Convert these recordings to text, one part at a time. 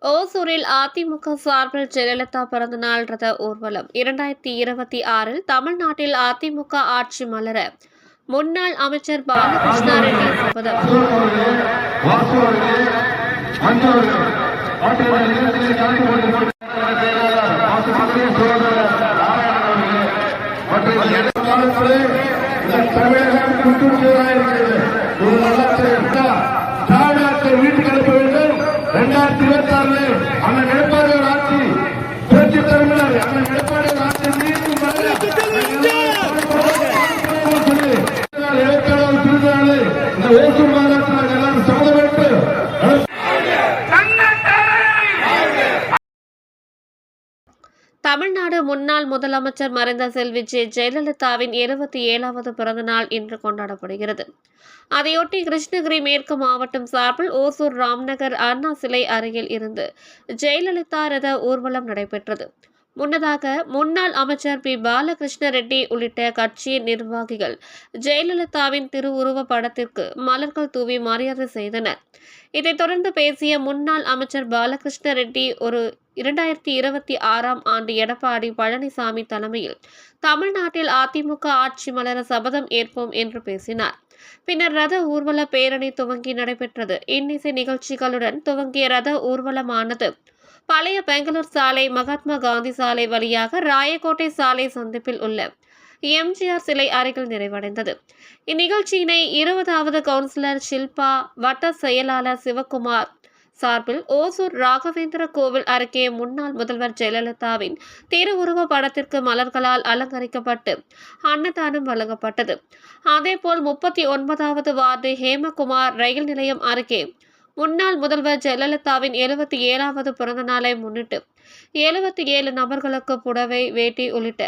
ஓசூரில் அதிமுக சார்பில் ஜெயலலிதா பிறந்தநாள் ரத ஊர்வலம் 2026 தமிழ்நாட்டில் அதிமுக ஆட்சி மலர முன்னாள் அமைச்சர் பாலகிருஷ்ண ரெட்டி சபதம். வீட்டுக்கு அனுப்ப வேண்டும். 2026 அண்ணன் எடப்பாடியோட ஆட்சி பேச்சு தலைமையினர் அண்ணன் எடப்பாடியோட ஆட்சி திருநாள் இந்த ஓசூர் மாவட்டத்தில் எல்லாரும் சமதமேற்று தமிழ்நாடு முன்னாள் முதலமைச்சர் மறைந்த செல்வி ஜெயலலிதாவின் 27வது பிறந்தநாள் இன்று கொண்டாடப்படுகிறது. அதையொட்டி கிருஷ்ணகிரி மேற்கு மாவட்டம் சார்பில் ஓசூர் ராம்நகர் அண்ணா சிலை அருகில் இருந்து ஜெயலலிதா ரத ஊர்வலம் நடைபெற்றது. முன்னதாக முன்னாள் அமைச்சர் பி பாலகிருஷ்ண ரெட்டி உள்ளிட்ட கட்சியின் நிர்வாகிகள் ஜெயலலிதாவின் திருவுருவ படத்திற்கு மலர்கள் தூவி மரியாதை செய்தனர். இதைத் தொடர்ந்து பேசிய முன்னாள் அமைச்சர் பாலகிருஷ்ண ரெட்டி 2026 ஆண்டு எடப்பாடி பழனிசாமி தலைமையில் தமிழ்நாட்டில் அதிமுக ஆட்சி மலர சபதம் ஏற்போம் என்று பேசினார். பின்னர் ரத ஊர்வல பேரணி துவங்கி நடைபெற்றது. இன்னிசை நிகழ்ச்சிகளுடன் துவங்கிய ரத ஊர்வலமானது பழைய பெங்களூர் சாலை, மகாத்மா காந்தி சாலை வழியாக ராயக்கோட்டை சாலை சந்திப்பில் உள்ள எம்ஜிஆர் சிலை அருகில் நிறைவடைந்தது. இந்நிகழ்ச்சியினை 20வது கவுன்சிலர் ஷில்பா, வட்ட செயலாளர் சிவகுமார் சார்பில் ஓசூர் ராகவேந்திர கோவில் அருகே முன்னாள் முதல்வர் ஜெயலலிதாவின் திருவுருவ படத்திற்கு மலர்களால் அலங்கரிக்கப்பட்டு அன்னதானம் வழங்கப்பட்டது. அதேபோல் 39வது வார்டு ஹேமகுமார் ரயில் நிலையம் அருகே முன்னாள் முதல்வர் ஜெயலலிதாவின் 77வது பிறந்த நாளை முன்னிட்டு 77 நபர்களுக்கு புடவை, வேட்டி உள்ளிட்ட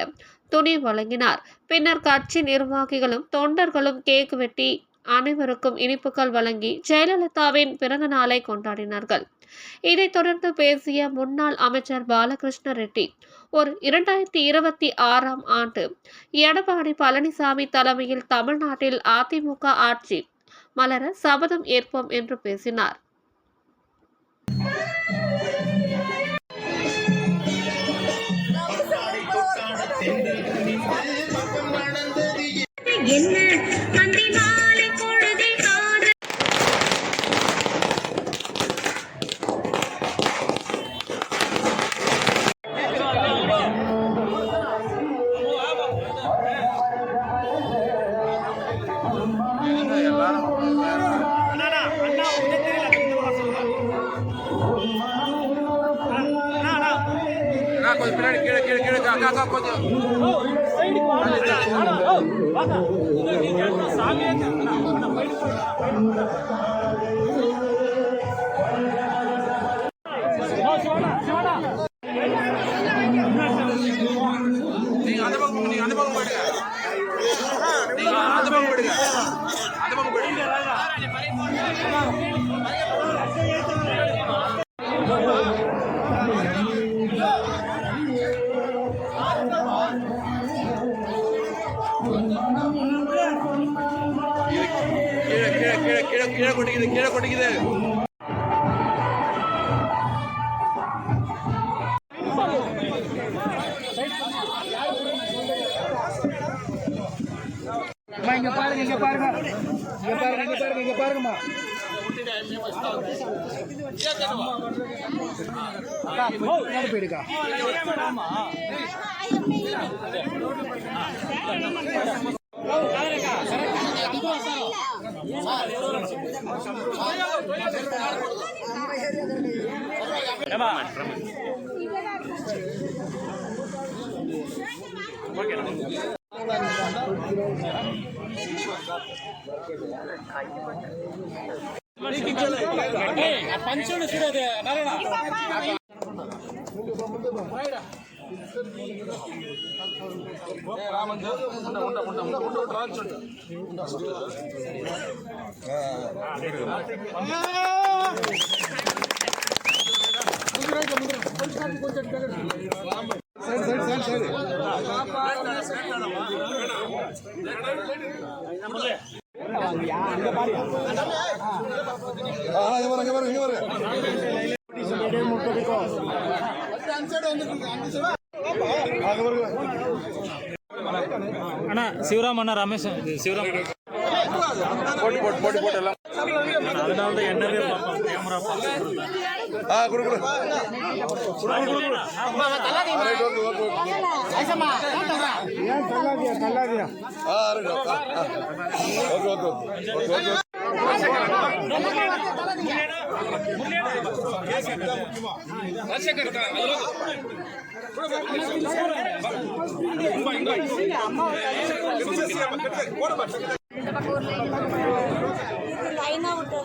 துணி வழங்கினார். பின்னர் கட்சி நிர்வாகிகளும் தொண்டர்களும் கேக் வெட்டி அனைவருக்கும் இனிப்புகள் வழங்கி ஜெயலலிதாவின் பிறந்த நாளை கொண்டாடினார்கள். இதைத் தொடர்ந்து பேசிய முன்னாள் அமைச்சர் பாலகிருஷ்ண ரெட்டி 2026 ஆண்டு எடப்பாடி பழனிசாமி தலைமையில் தமிழ்நாட்டில் அதிமுக ஆட்சி மலர சபதம் ஏற்போம் என்று பேசினார். கொஞ்சம் பின்னாடி கீழே கீழே கீழே அக்கா கொஞ்சம் நீங்க அந்த பக்கம் போயிடுங்க, அந்த பக்கம் போயிடுங்க, நீங்க அந்த பக்கம் போயிடுங்க, அந்த பக்கம் போயிடுங்க. கீழே கொட்டிக்குது, கீழே கொட்டிக்குது. இங்க பாருங்க, இங்க பாருங்க, இங்க பாருங்க, இங்க பாருங்க, இங்க பாருங்கம்மா. போயிடுக்கா పంచుడు చూడదు அங்க பாருங்க. அண்ணா சிவராம் அண்ணா ரமேஷ் சிவராம் போட்டு எல்லாம் அதனால தான் என்னவே கேமரா லைனா விட்டு